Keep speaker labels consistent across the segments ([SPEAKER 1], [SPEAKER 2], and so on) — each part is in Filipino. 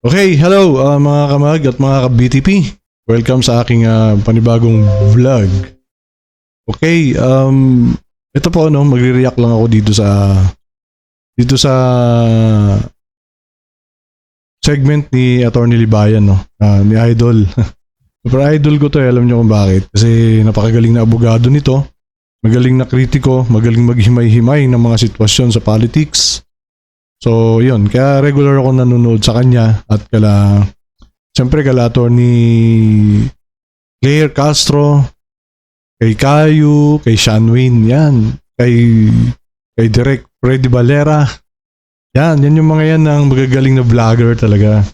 [SPEAKER 1] Okay, hello mga kamag at mga ka-BTP. Welcome sa aking panibagong vlog. Okay, ito po magre-react lang ako dito sa segment ni Attorney Libayan ni Idol. Super idol ko to, alam niyo kung bakit. Kasi napakagaling na abogado nito, magaling na kritiko, magaling maghimay-himay ng mga sitwasyon sa politics. So, yun. Kaya regular ako nanonood sa kanya at siyempre kala Attorney Claire Castro, kay Caillou, kay Sean Wayne, yan. Kay Direk Freddy Valera. Yan yung mga yan ng magagaling na vlogger talaga.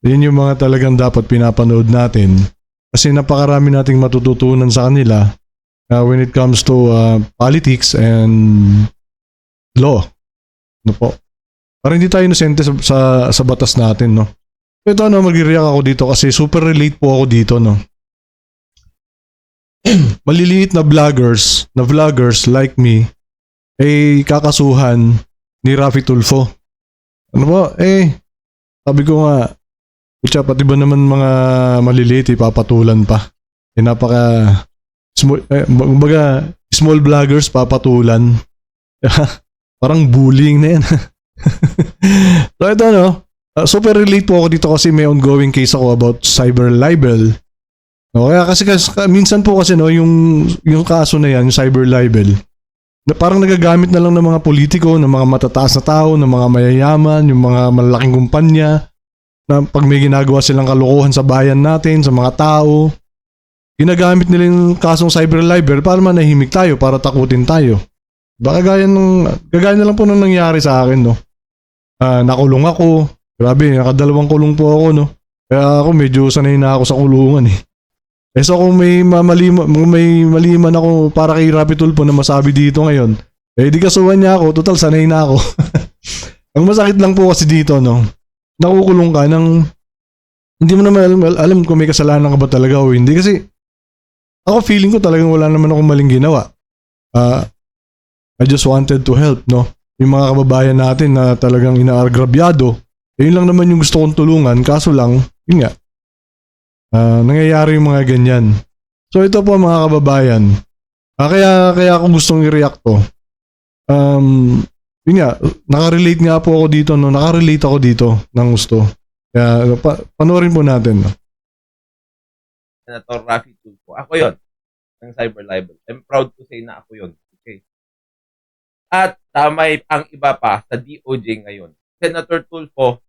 [SPEAKER 1] Yan yung mga talagang dapat pinapanood natin. Kasi napakarami nating matututunan sa kanila when it comes to politics and law. Ano po? Para hindi tayo inosente sa batas natin, no? Ito, mag-react ako dito kasi super relate po ako dito, no? Maliliit na vloggers like me, kakasuhan ni Raffy Tulfo. Ano po? Sabi ko nga, pati ba naman mga maliliit, papatulan pa. Small vloggers, papatulan. Parang bullying na yan. So ito super relate po ako dito kasi may ongoing case ako about cyber libel. Kaya kasi minsan po kasi yung kaso na yan, yung cyber libel, na parang nagagamit na lang ng mga politiko, ng mga matataas na tao, ng mga mayayaman, yung mga malalaking kumpanya, na pag may ginagawa silang kalokohan sa bayan natin, sa mga tao, ginagamit nila yung kasong cyber libel para manahimik tayo, para takutin tayo. Baka gaya na lang po nung nangyari sa akin, no? Nakulong ako. Grabe, nakadalawang kulong po ako, no? Kaya ako medyo sanay na ako sa kulungan, eh. So kung may maliman ako para kay Raffy Tulfo na masabi dito ngayon, di kasuhan niya ako, total sanay na ako. Ang masakit lang po kasi dito, no? Nakukulong ka ng hindi mo naman alam kung may kasalanan ka ba talaga o hindi. Kasi ako feeling ko talagang wala naman akong maling ginawa. I just wanted to help, no? Yung mga kababayan natin na talagang inaagrabyado, yun lang naman yung gusto kong tulungan, kaso lang, yun nga, nangyayari yung mga ganyan. So ito po mga kababayan, kaya ako gustong i-react to. Yun nga, nakarelate nga po ako dito, no? Nakarelate ako dito ng gusto. Kaya panoorin po natin. No?
[SPEAKER 2] Senator Raffy Tulfo. Ako yun, ng cyber libel. I'm proud to say na ako yun. Okay. At tamay ang iba pa sa DOJ ngayon. Senator Tulfo,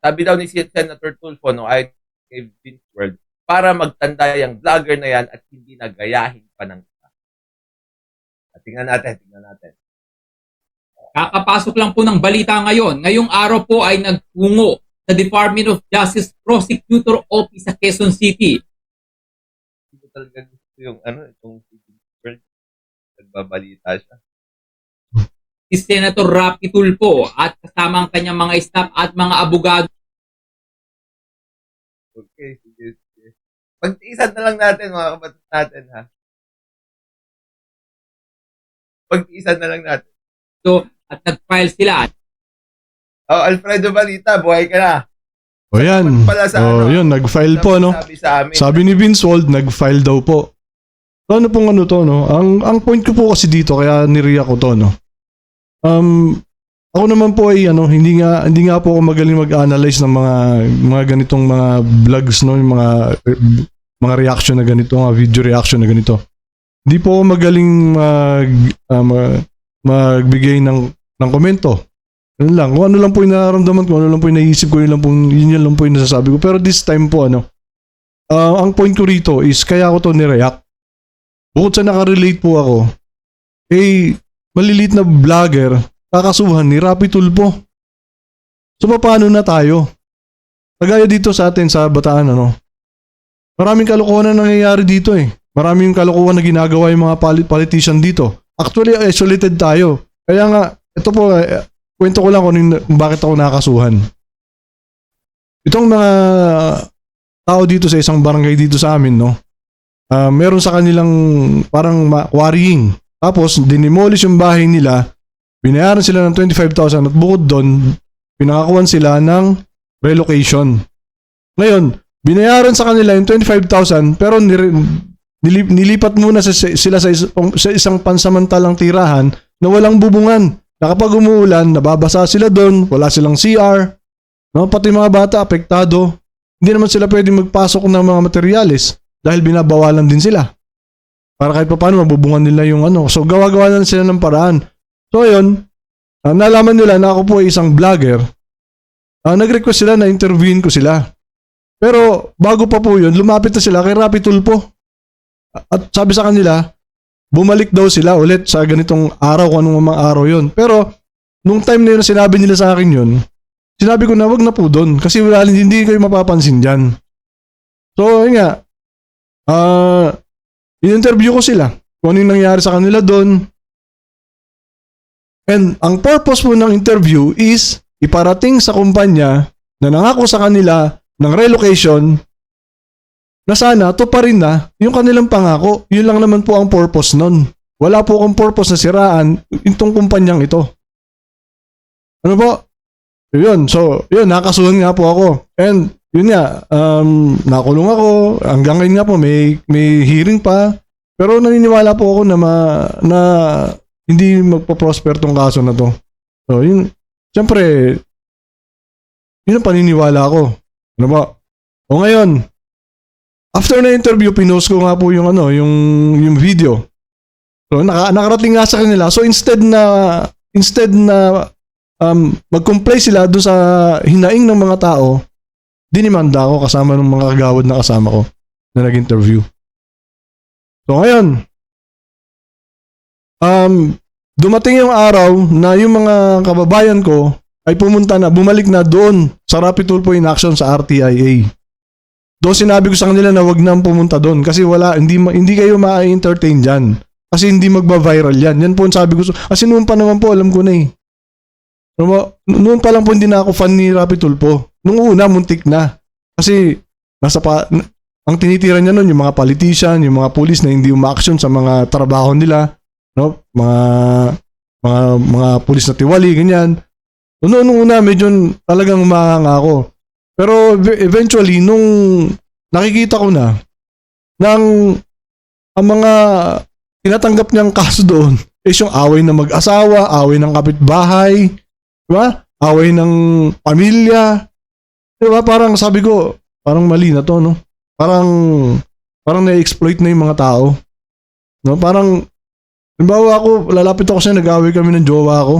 [SPEAKER 2] sabi daw ni Senator Tulfo, ayon kay Vince World, para magtanda yung vlogger na yan at hindi nagayahin pa ng isa. Tingnan natin.
[SPEAKER 3] Kakapasok lang po ng balita ngayon. Ngayong araw po ay nagtungo sa Department of Justice Prosecutor Office sa Quezon City.
[SPEAKER 2] Hindi ko talaga gusto yung itong Vince World. Nagbabalita siya.
[SPEAKER 3] Si Senator Raffy Tulfo at kasama ang kanyang mga staff at mga abogado.
[SPEAKER 2] Okay, sige. Pagtiisan na lang natin mga kabatas natin, ha? Pagtiisan na lang natin.
[SPEAKER 3] At nag-file sila.
[SPEAKER 2] Alfredo Balita, buhay ka na.
[SPEAKER 1] O yan. Yun, nag-file po, no? Sabi ni Vince World, nag-file daw po. So, ano pong to, no? Ang point ko po kasi dito, kaya nireact ko to, no? Ako naman po ay hindi nga po ako magaling mag-analyze ng mga ganitong mga vlogs, no, yung mga reaction na ganito, mga video reaction na ganito. Hindi po ako magaling magbigay ng komento. Ano lang, kung ano lang po yung nararamdaman ko, ano lang po yung naisip ko, yun lang po yung nasasabi ko. Pero this time po ang point ko rito is kaya ako to ni-react. Bukod sa nakarelate po ako, malilit na vlogger, kakasuhan ni Raffy Tulfo. So, paano na tayo? Kagaya dito sa atin sa Bataan, maraming kalokohan na nangyayari dito, eh. Maraming kalokohan na ginagawa yung mga politician dito. Actually, isolated tayo. Kaya nga, ito po, kwento ko lang kung bakit ako nakakasuhan. Itong mga tao dito sa isang barangay dito sa amin, meron sa kanilang parang quarrying. Tapos, dinimolish yung bahay nila, binayaran sila ng 25,000 at bukod doon, pinakakuan sila ng relocation. Ngayon, binayaran sa kanila yung 25,000 pero nilipat muna sila sa isang pansamantalang tirahan na walang bubungan. Na kapag umuulan, nababasa sila doon, wala silang CR, no? Pati mga bata apektado. Hindi naman sila pwedeng magpasok ng mga materyales dahil binabawalan din sila. Para kahit paano mabubungan nila yung ano. So gawa-gawa na sila ng paraan. So ayun, nalaman nila na ako po ay isang vlogger. Nag-request sila na interviewin ko sila. Pero bago pa po yun, lumapit na sila kay Rapi Tulfo. At sabi sa kanila, bumalik daw sila ulit sa ganitong araw kung anong mga araw yun. Pero nung time na yun na sinabi nila sa akin yun, sinabi ko na wag na po doon kasi wala, hindi kayo mapapansin dyan. So yun nga, in-interview ko sila kung ano yung nangyari sa kanila doon. And ang purpose po ng interview is iparating sa kumpanya na nangako sa kanila ng relocation na sana to pa rin na yung kanilang pangako. Yun lang naman po ang purpose nun. Wala po akong purpose na siraan itong kumpanyang ito. Ano po? Yun. So, yun, nakasuhan nga po ako. And yun nga, nakulong ako. Hanggang ngayon nga po, may hearing pa. Pero naniniwala po ako na hindi magpo-prosper tong kaso na to. So, yun. Siyempre, yun ang paniniwala ko. Ano ba? O ngayon, after na interview, pinost ko nga po yung video. So, nakarating nga sa kanila. So, instead na mag-comply sila doon sa hinaing ng mga tao, dinimanda ako kasama ng mga kagawad na kasama ko na nag-interview. So, ngayon, dumating yung araw na yung mga kababayan ko ay bumalik na doon sa Rapi Tulfo in action sa RTIA. Doon sinabi ko sa kanila na wag nang pumunta doon kasi hindi kayo ma-entertain dyan. Kasi hindi magba-viral yan. Yan po ang sabi ko. Kasi noon pa naman po, alam ko na eh. Noon pa lang po hindi na ako fan ni Rapi Tulfo. Nung una, muntik na. Kasi ang tinitira niya noon yung mga politician, yung mga police na hindi uma-action sa mga trabaho nila, no? Mga police na tiwali, ganyan. Noong una, medyo talagang umahanga ako. Pero eventually, nung nakikita ko na ang mga tinatanggap niyang kaso doon is yung away ng mag-asawa, away ng kapitbahay, diba? Away ng pamilya. Diba? Parang sabi ko, parang mali na to, no? Parang na-exploit na yung mga tao. No? Parang, halimbawa ako, lalapit ako siya, nag-away kami ng jowa ko.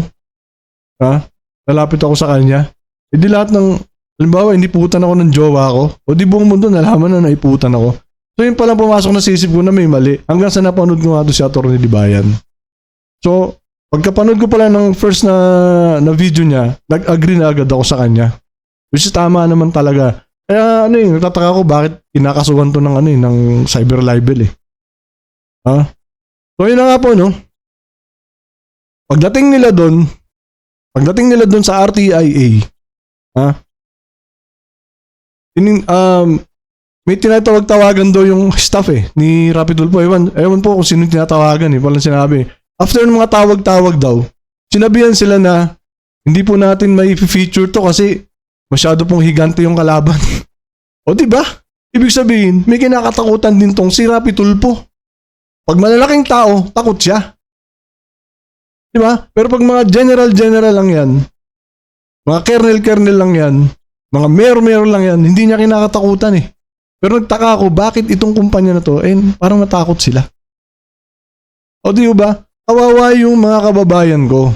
[SPEAKER 1] Ha? Lalapit ako sa kanya. E di lahat ng, halimbawa, iniputan ako ng jowa ko. O di buong mundo, nalaman na naiputan ako. So yun palang pumasok na sisip ko na may mali. Hanggang sa napanood ko nga ito si Atty. Dibayan. So, pagkapanood ko pala ng first na video niya, nag-agree na agad ako sa kanya. Which is tama naman talaga. Kaya nagtataka ko bakit kinakasuhan to ng cyber libel eh. Ha? So yun na nga po, no? Pagdating nila doon sa RTIA, ha? May tinatawag-tawagan daw yung staff ni Rapi Tulfo. Ewan po kung sino tinatawagan walang sinabi. After ng mga tawag-tawag daw, sinabihan sila na hindi po natin may feature to kasi masyado pong higante yung kalaban. O diba? Ibig sabihin, may kinakatakutan din tong si Rapi Tulfo. Pag malalaking tao, takot siya. Diba? Pero pag mga general lang yan, mga kernel lang yan, mga mayor lang yan, hindi niya kinakatakutan eh. Pero nagtaka ako, bakit itong kumpanya na to, parang natakot sila. O di ba? Kawawa yung mga kababayan ko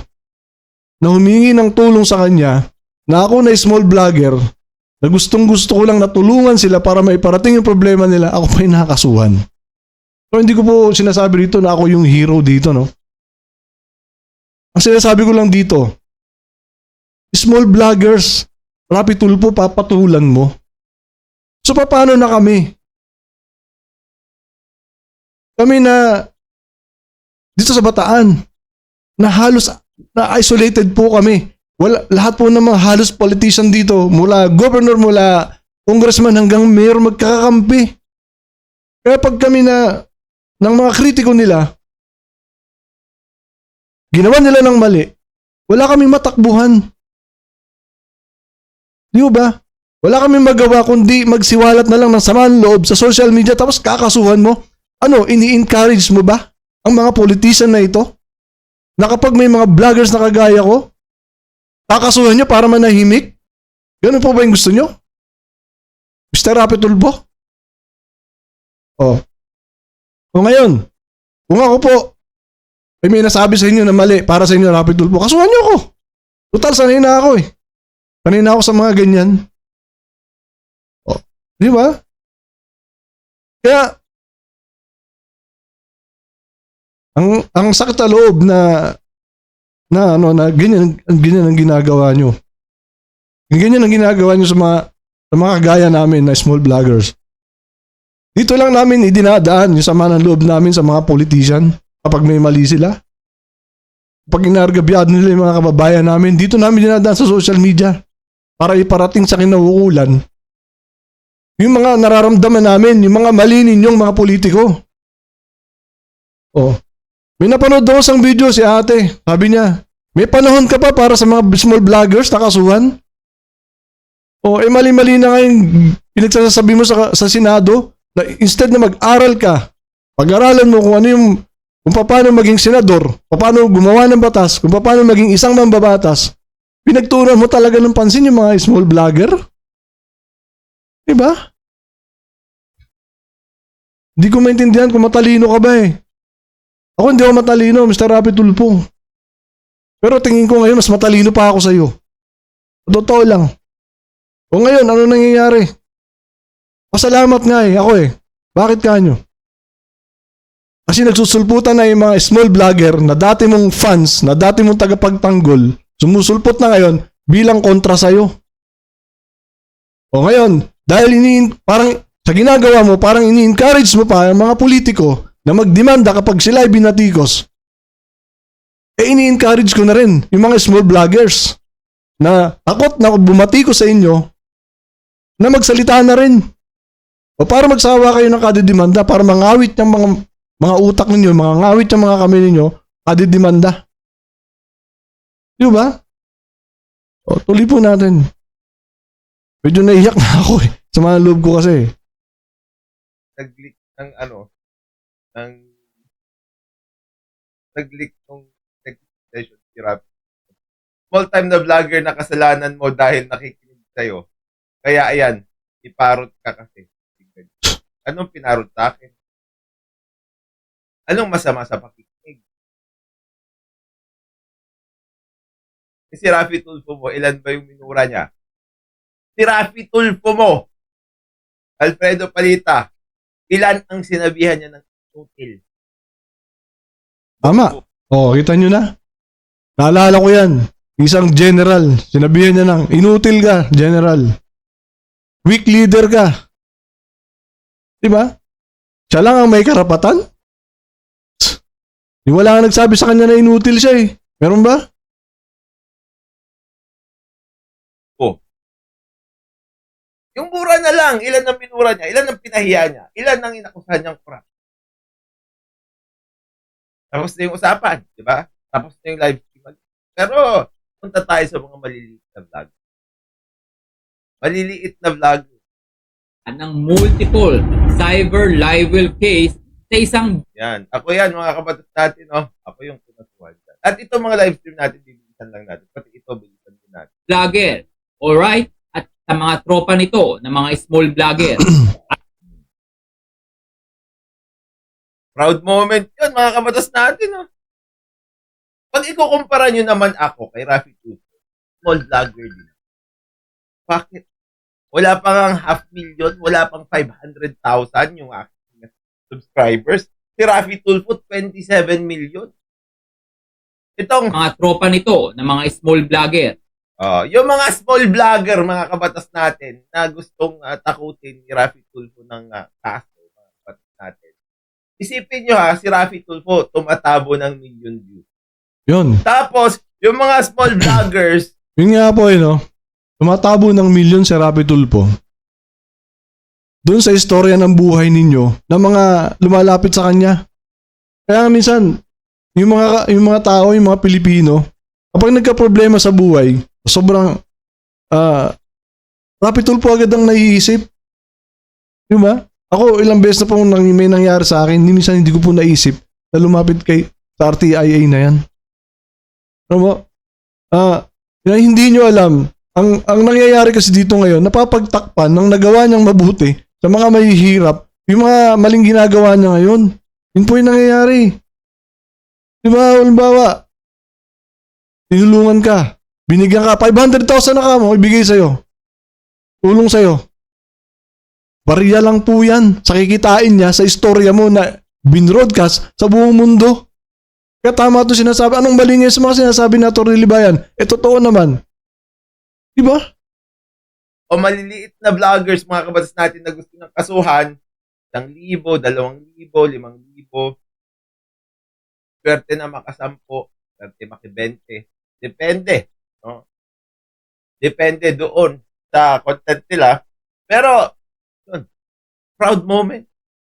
[SPEAKER 1] na humingi ng tulong sa kanya na ako na small vlogger na gustong-gusto ko lang natulungan sila para maiparating yung problema nila, ako pa yung nakakasuhan. So hindi ko po sinasabi dito na ako yung hero dito, no? Ang sinasabi ko lang dito, small vloggers, Rapi Tulfo, papatulan mo. So paano na kami? Kami na dito sa Bataan, na halos na isolated po kami. Lahat po ng mga halos politician dito, mula governor, mula congressman hanggang mayor magkakakampi. Kaya pag kami ng mga kritiko nila, ginawa nila ng mali, wala kaming matakbuhan. Di ba? Wala kami magawa kundi magsiwalat na lang ng samaan loob sa social media tapos kakasuhan mo. Ano, ini-encourage mo ba ang mga politician na ito? Na kapag may mga vloggers na kagaya ko, kakasuhan nyo para manahimik? Ganun po ba yung gusto nyo? Mr. Rapi Tulfo? O ngayon, kung ako po, ay may nasabi sa inyo na mali para sa inyo, Rapi Tulfo, kasuhan nyo ako. Total, sanay na ako eh. Sanay na ako sa mga ganyan. Di ba? Kaya, ang sakit na loob na ganyan ang ginagawa nyo. Ganyan ang ginagawa nyo sa mga kagaya namin na small vloggers. Dito lang namin idinadaan yung sama ng loob namin sa mga politician kapag may mali sila. Pag inargabyado nila yung mga kababayan namin, dito namin dinadaan sa social media para iparating sa kinauukulan yung mga nararamdaman namin, yung mga mali ninyong mga politiko. May napanood daw isang video si ate. Sabi niya, may panahon ka pa para sa mga small vloggers na kasuhan? Mali-mali na nga yung pinagsasabi mo sa Senado na instead na mag-aral ka, pag-aralan mo kung paano maging senador, paano gumawa ng batas, kung paano maging isang mambabatas, pinagtunan mo talaga ng pansin yung mga small vlogger? Diba? Hindi ko maintindihan kung matalino ka ba eh. Ako hindi ako matalino, Mr. Rapi Tulfo. Pero tingin ko ngayon, mas matalino pa ako sa iyo. Totoo lang. O ngayon, ano nangyayari? Pasalamat nga eh, ako eh. Bakit kanyo? Kasi nagsusulputan na yung mga small vlogger na dati mong fans, na dati mong tagapagtanggol, sumusulpot na ngayon bilang kontra sa'yo. O ngayon, dahil parang sa ginagawa mo, parang ini-encourage mo pa ang mga politiko na magdemanda kapag sila ay binatikos. Ini-encourage ko na rin yung mga small vloggers na takot na bumatikos sa inyo na magsalita na rin. O para magsawa kayo ng kadidemanda, para mangawit ng mga utak ninyo, mangawit ng mga kamay ninyo, kadidemanda. Di ba? Tuloy po natin. Medyo naiyak na ako eh. Sa mga loob ko kasi.
[SPEAKER 2] Nag-leak ng session si Rapi. Small time na vlogger na kasalanan mo dahil nakikinig sa'yo. Kaya ayan, iparot ka kasi. Anong pinarot sa akin? Anong masama sa pakikinig? Si Rapi Tulfo mo, ilan ba yung minura niya? Si Rapi Tulfo mo, Alfredo Palita, ilan ang sinabihan niya ng inutil?
[SPEAKER 1] Tama. Kita nyo na. Naalala ko yan. Isang general, sinabihan niya ng inutil ka, general. Weak leader ka. Diba? Siya lang ang may karapatan? Wala nga nagsabi sa kanya na inutil siya eh. Meron ba?
[SPEAKER 2] Yung mura na lang, ilan ang minura niya, ilan ang pinahiya niya, ilan ang inakusahan niyang corrupt. Tapos na yung usapan, di ba? Tapos na yung live stream. Pero, punta tayo sa mga maliliit na vlog. Maliliit na vlog.
[SPEAKER 3] Ng multiple cyber libel case sa isang
[SPEAKER 2] Yan. Ako yan, mga kabatas natin, no? Ako yung pinasuhan dyan. At ito mga live stream natin, bibilisan lang natin. Pati ito, bilisan din natin.
[SPEAKER 3] vlogger. Alright? At sa mga tropa nito, na mga small vlogger.
[SPEAKER 2] Proud moment yun, mga kabatas natin, no? Pag ikukumpara nyo naman ako kay Rafi Tulfo, small vlogger din. Bakit? Wala pang 500,000, wala pang 500,000 yung aking subscribers. Si Rafi Tulfo, 27 million. Itong
[SPEAKER 3] mga tropa nito, na mga small vlogger.
[SPEAKER 2] yung mga small vlogger, mga kabatas natin, na gustong takutin ni Rafi Tulfo ng kaso, mga kabatas natin. Isipin nyo si Rafi Tulfo, tumatabo ng million views.
[SPEAKER 1] Yun.
[SPEAKER 2] Tapos, yung mga small vloggers,
[SPEAKER 1] Yun nga po no? Tumatabo ng milyon si Rapi Tulfo. Doon sa istorya ng buhay ninyo ng mga lumalapit sa kanya. Kaya minsan, yung mga tao, yung mga Pilipino, kapag nagka-problema sa buhay, sobrang Rapid Tulfo agad ang naiisip. Di ba? Ako, ilang beses na po may nangyari sa akin, minsan hindi ko po naisip na lumapit sa RTIA na yan. Ano mo? Hindi nyo alam, ang nangyayari kasi dito ngayon, napapagtakpan ng nagawa niyang mabuti sa mga mahihirap, yung mga maling ginagawa niya ngayon. Yun po yung nangyayari. Di ba, halimbawa, tinulungan ka, binigyan ka, 500,000 na ka mo, ibigay sa'yo. Tulong sa'yo. Bariya lang po yan sa kikitain niya sa istorya mo na binroadcast sa buong mundo. Kaya tama ito sinasabi. Anong mali ngayon sa mga sinasabi na Atty. Libayan? Totoo naman. Diba?
[SPEAKER 2] O maliliit na vloggers, mga kabatas natin na gusto ng kasuhan, 1,000, 2,000, 5,000, swerte na makasampo, swerte maki-20. Depende. No? Depende doon sa content nila. Pero, yun, proud moment.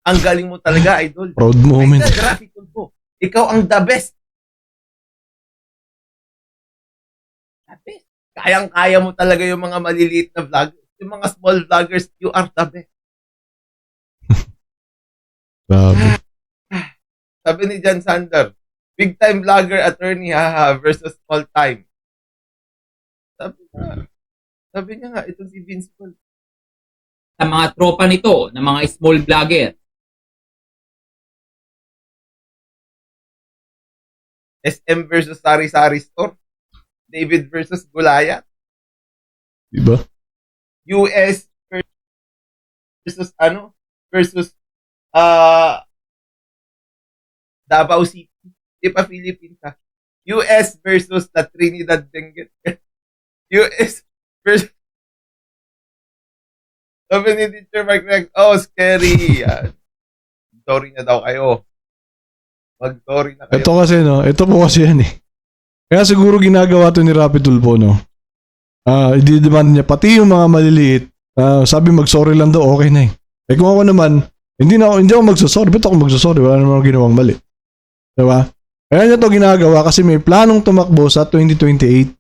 [SPEAKER 2] Ang galing mo talaga, idol.
[SPEAKER 1] Proud moment.
[SPEAKER 2] Ay, graphic mo. Ikaw ang the best. The best. Kayang-kaya mo talaga yung mga maliliit na vloggers. Yung mga small vloggers, you are the best.
[SPEAKER 1] Grabe.
[SPEAKER 2] Sabi ni John Sander, big time vlogger attorney haha versus small time. Sabi niya nga, itong si Vince Paul.
[SPEAKER 3] Sa mga tropa nito, ng mga small vlogger.
[SPEAKER 2] SM versus Sari-Sari Store. David versus Goliath.
[SPEAKER 1] Diba?
[SPEAKER 2] US versus versus Davao City. Di pa Philippines ha. US versus la Trinidad Benguet. US versus sabi ni Teacher Mark Rex, oh, scary. Sorry na daw kayo. Mag-sorry na kayo.
[SPEAKER 1] Ito kasi, no? Ito po kasi yan eh. Kaya siguro ginagawa to ni Rapid Tulfo, no? I-demand niya pati yung mga maliliit. Sabi mag-sorry lang daw, okay na eh. Kung ako naman, hindi ako magsasorry. Ba't ako magsasorry? Wala naman ginawang mali. Diba? Kaya niya to ginagawa kasi may planong tumakbo sa 2028.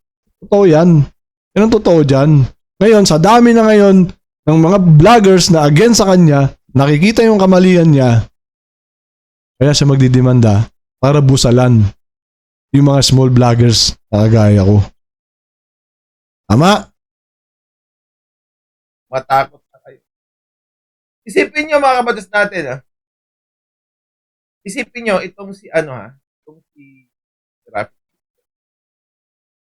[SPEAKER 1] Totoo yan. Yan ang totoo dyan. Ngayon, sa dami na ngayon ng mga vloggers na against sa kanya, nakikita yung kamalian niya, kaya siya magdidemanda para busalan yung mga small vloggers na kagaya ko. Tama?
[SPEAKER 2] Matakot na kayo. Isipin nyo mga kabatas natin ha. Isipin nyo itong si itong si Rafi.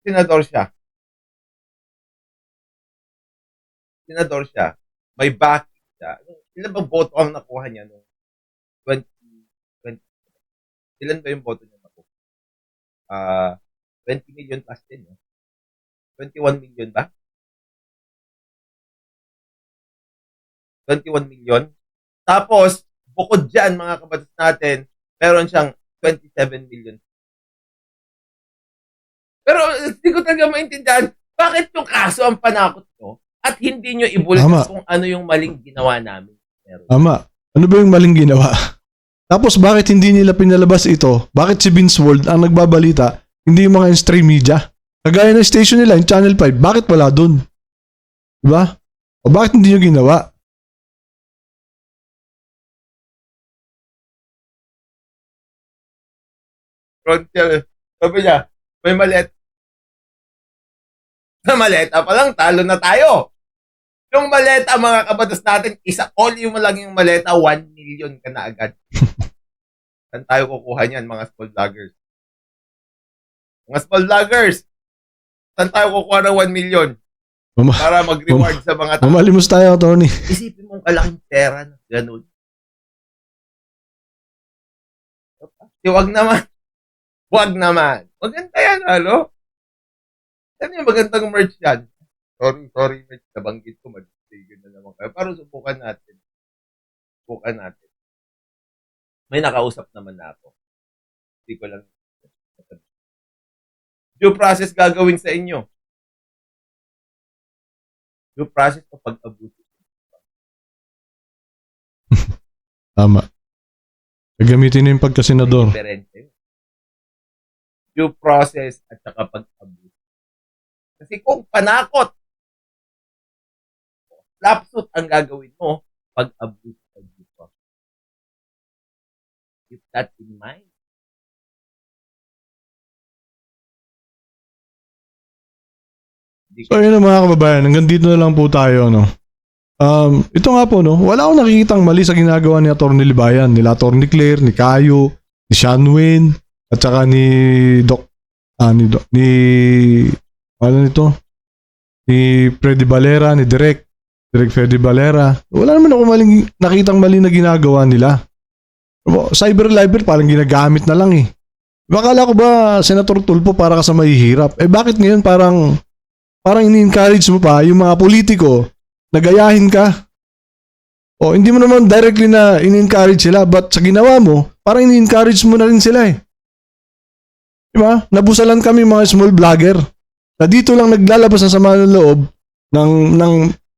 [SPEAKER 2] Senador siya. May backing siya. Ilan bang boto ang nakuha niya noong 2020? Ilan ba yung boto niya nakuha? 20 million plus din. No? 21 million ba? 21 million. Tapos, bukod dyan, mga kabatas natin, meron siyang 27 million. Pero, hindi ko talaga maintindihan, bakit yung kaso ang panakot nyo at hindi nyo ibulgas kung ano yung maling ginawa namin?
[SPEAKER 1] Tama. Ano ba yung maling ginawa? Tapos, bakit hindi nila pinalabas ito? Bakit si Vince World ang nagbabalita, hindi yung mga mainstream media? Kagaya ng station nila, yung Channel 5, bakit wala dun? Diba? O bakit hindi nyo ginawa?
[SPEAKER 2] Sabi niya, may maleta. Sa maleta pa lang, talo na tayo. Yung maleta, mga kabatas natin, only mo lang yung maleta, 1 million ka na agad. Saan tayo kukuha niyan, mga small vloggers? Mga small vloggers, saan tayo kukuha ng 1 million? Para mag-reward sa mga tao.
[SPEAKER 1] Mamalimos tayo, Tony.
[SPEAKER 2] Isipin mong kalaking pera na ganun. Wag naman. Wag naman. Maganda yan, ano? Yan yung magandang merch yan. Sorry, merch. Nabanggit ko, mag-stay na naman kayo. Pero subukan natin. May nakausap naman na ako. Hindi ko lang. Due process gagawin sa inyo. Due process o pag-abuso.
[SPEAKER 1] Tama. Gagamitin na yung pagkasenador.
[SPEAKER 2] Due process at saka pag-abuso. Kasi kung panakot lapsot ang gagawin mo pag abuse of due process. Keep that in mind.
[SPEAKER 1] So yun mga kababayan, hanggang dito na lang po tayo, no? Ito nga po, no? Wala akong nakikitang mali sa ginagawa ni Atty. Libayan, nila Atty. Claire, ni Caio, ni Sean Wayne, at saka ni ano nito? Ni Freddy Valera, ni Direk Freddy Valera. Wala naman ako nakitang mali na ginagawa nila. Cyber libel parang ginagamit na lang eh. Bakala ko ba, Senator Tulfo, para ka sa mahihirap? Bakit ngayon parang ini-encourage mo pa yung mga politiko na gayahin ka? Hindi mo naman directly na ini-encourage sila, but sa ginawa mo, parang ini-encourage mo na rin sila eh. Diba? Nabusalan kami mga small vlogger na dito lang naglalabas ng sama ng loob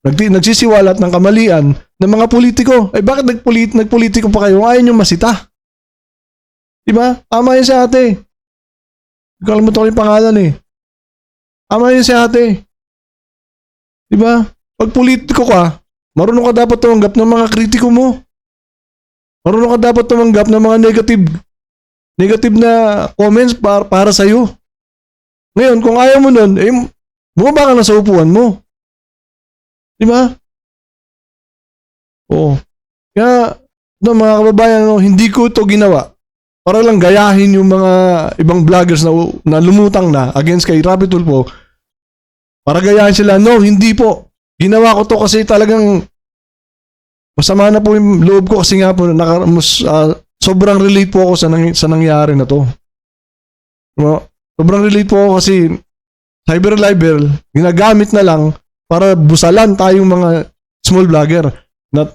[SPEAKER 1] nagsisiwalat ng kamalian ng mga politiko. Bakit nagpolitiko pa kayo? Ayaw nyo masita. Diba? Tama yun si ate. Kalimutan ko yung pangalan eh. Tama yun si ate. Diba? Pag politiko ka, marunong ka dapat tumanggap ng mga kritiko mo. Marunong ka dapat tumanggap ng mga negative na comments para sa'yo. Ngayon, kung ayaw mo nun, bumaba ka na sa upuan mo. Diba? Oo. Kaya, mga kababayan, hindi ko ito ginawa para lang gayahin yung mga ibang vloggers na lumutang na against kay Rapi Tulfo. Para gayahin sila. No, hindi po. Ginawa ko to kasi talagang masama na po yung loob ko kasi nga po sobrang relate po ako sa nangyari na to. Sobrang relate po ako kasi cyber libel ginagamit na lang para busalan tayong mga small vlogger na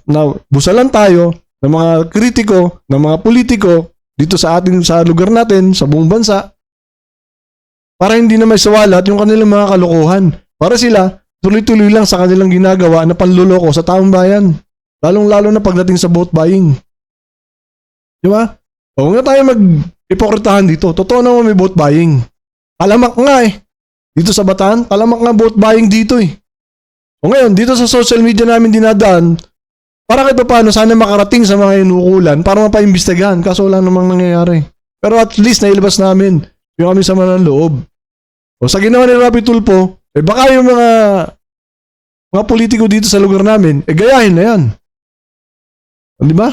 [SPEAKER 1] busalan tayo ng mga kritiko, ng mga politiko dito sa lugar natin, sa buong bansa, para hindi na may sawalat yung kanilang mga kalokohan. Para sila tuloy-tuloy lang sa kanilang ginagawa na panluloko sa taong bayan. Lalong-lalo na pagdating sa vote buying. Di ba? Huwag na tayo mag-ipokritahan dito. Totoo naman may vote buying. Talamak nga eh. Dito sa Bataan, talamak nga vote buying dito eh. O ngayon, dito sa social media namin dinadaan, para kahit paano sana makarating sa mga inukulan para mapaimbestigahan. Kaso wala namang nangyayari. Pero at least nailabas namin yung kami sama ng loob. O sa ginawa ni Rapi Tulfo, baka yung mga politiko dito sa lugar namin, gayahin na yan. O, di ba?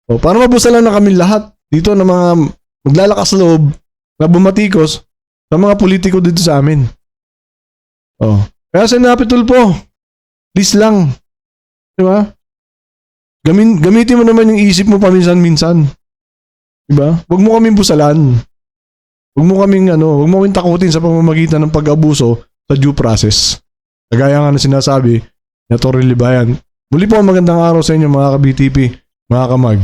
[SPEAKER 1] O, para mabusalan na kami lahat dito ng mga maglalakas loob na bumatikos sa mga politiko dito sa amin. O. Kaya sa Rapi Tulfo, please lang. Di ba? Gamitin mo naman yung isip mo paminsan-minsan. Di ba? Huwag mo kaming busalan. Huwag mo kaming takutin sa pamamagitan ng pag-abuso sa due process. Kagaya nga na sinasabi ni Atty. Libayan. Muli po magandang araw sa inyo mga ka-BTP, mga kamag.